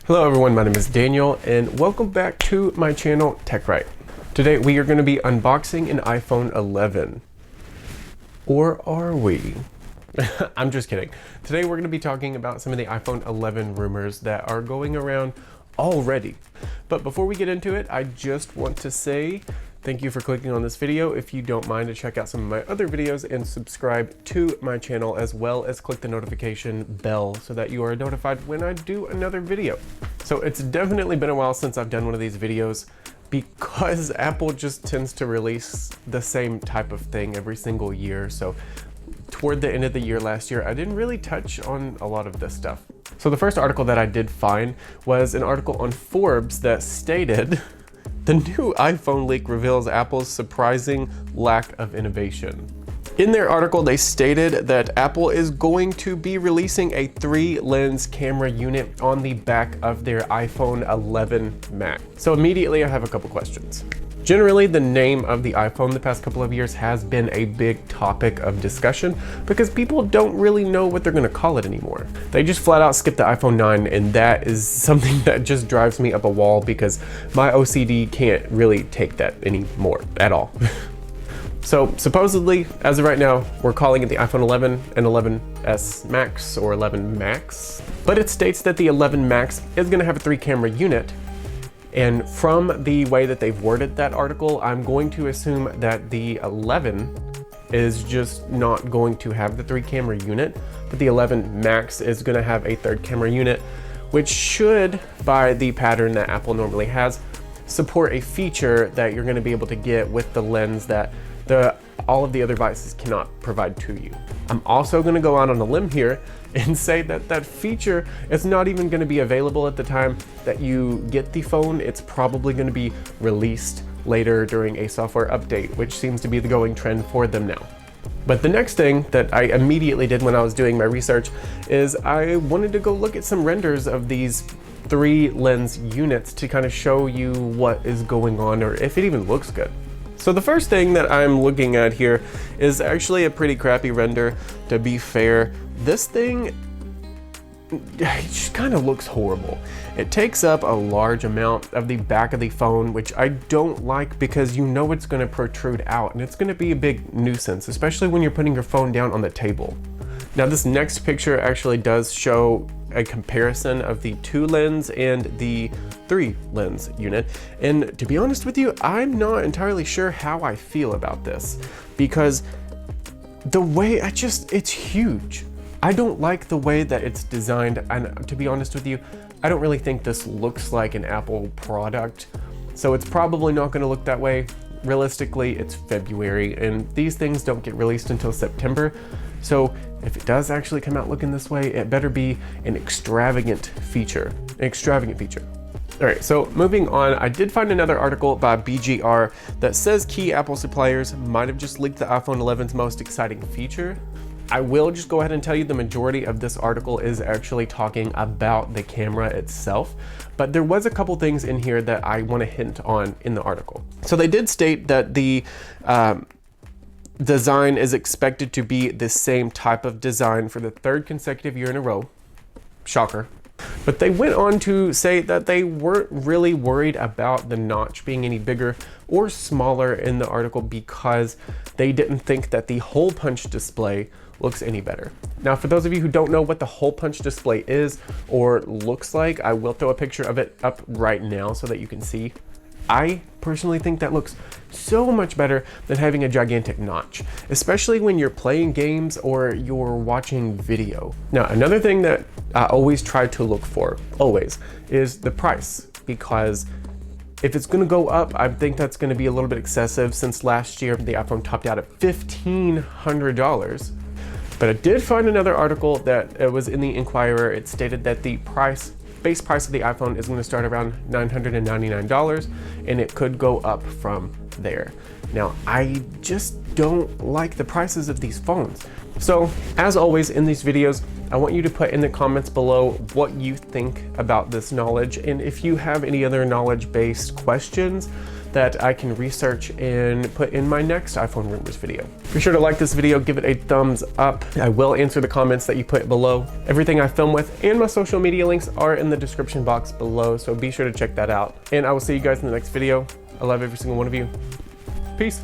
Hello everyone, my name is Daniel and welcome back to my channel Wright. Today we are going to be unboxing an iPhone 11. Or are we? I'm just kidding. Today we're going to be talking about some of the iPhone 11 rumors that are going around already. But before we get into it, I just want to say thank you for clicking on this video. If you don't mind to check out some of my other videos and subscribe to my channel, as well as click the notification bell so that you are notified when I do another video. So it's definitely been a while since I've done one of these videos because Apple just tends to release the same type of thing every single year. So toward the end of the year last year, I didn't really touch on a lot of this stuff. So the first article that I did find was an article on Forbes that stated the new iPhone leak reveals Apple's surprising lack of innovation. In their article, they stated that Apple is going to be releasing a 3-lens camera unit on the back of their iPhone 11 Max. So immediately I have a couple questions. Generally, the name of the iPhone the past couple of years has been a big topic of discussion because people don't really know what they're gonna call it anymore. They just flat out skip the iPhone 9, and that is something that just drives me up a wall because my OCD can't really take that anymore at all. So supposedly, as of right now, we're calling it the iPhone 11 and 11s Max or 11 Max, but it states that the 11 Max is gonna have a 3-camera unit. And from the way that they've worded that article, I'm going to assume that the 11 is just not going to have the 3-camera unit, but the 11 Max is going to have a 3rd camera unit, which should, by the pattern that Apple normally has, support a feature that you're going to be able to get with the lens that all of the other devices cannot provide to you. I'm also going to go out on a limb here and say that that feature is not even going to be available at the time that you get the phone. It's probably going to be released later during a software update, which seems to be the going trend for them now. But the next thing that I immediately did when I was doing my research is I wanted to go look at some renders of these 3-lens units to kind of show you what is going on or if it even looks good. So the first thing that I'm looking at here is actually a pretty crappy render, to be fair. This thing, it just kind of looks horrible. It takes up a large amount of the back of the phone, which I don't like because you know it's going to protrude out and it's going to be a big nuisance, especially when you're putting your phone down on the table. Now this next picture actually does show a comparison of the 2-lens and the 3-lens unit, and to be honest with you, I'm not entirely sure how I feel about this because the way it's huge. I don't like the way that it's designed, and to be honest with you, I don't really think this looks like an Apple product, so it's probably not going to look that way. Realistically, it's February and these things don't get released until September, so if it does actually come out looking this way, it better be an extravagant feature. All right, so moving on, I did find another article by BGR that says key Apple suppliers might have just leaked the iPhone 11's most exciting feature. I will just go ahead and tell you the majority of this article is actually talking about the camera itself, but there was a couple things in here that I want to hint on in the article. So they did state that the design is expected to be the same type of design for the 3rd consecutive year in a row. Shocker. But they went on to say that they weren't really worried about the notch being any bigger or smaller in the article because they didn't think that the hole punch display looks any better. Now, for those of you who don't know what the hole punch display is or looks like, I will throw a picture of it up right now so that you can see. I personally think that looks so much better than having a gigantic notch, especially when you're playing games or you're watching video. Now, another thing that I always try to look for, is the price, because if it's gonna go up, I think that's gonna be a little bit excessive since last year the iPhone topped out at $1,500. But I did find another article that it was in the Inquirer. It stated that the base price of the iPhone is going to start around $999 and it could go up from there. Now, I just don't like the prices of these phones. So as always in these videos, I want you to put in the comments below what you think about this knowledge, and if you have any other knowledge-based questions that I can research and put in my next iPhone rumors video. Be sure to like this video, give it a thumbs up. I will answer the comments that you put below. Everything I film with and my social media links are in the description box below, so be sure to check that out. And I will see you guys in the next video. I love every single one of you. Peace.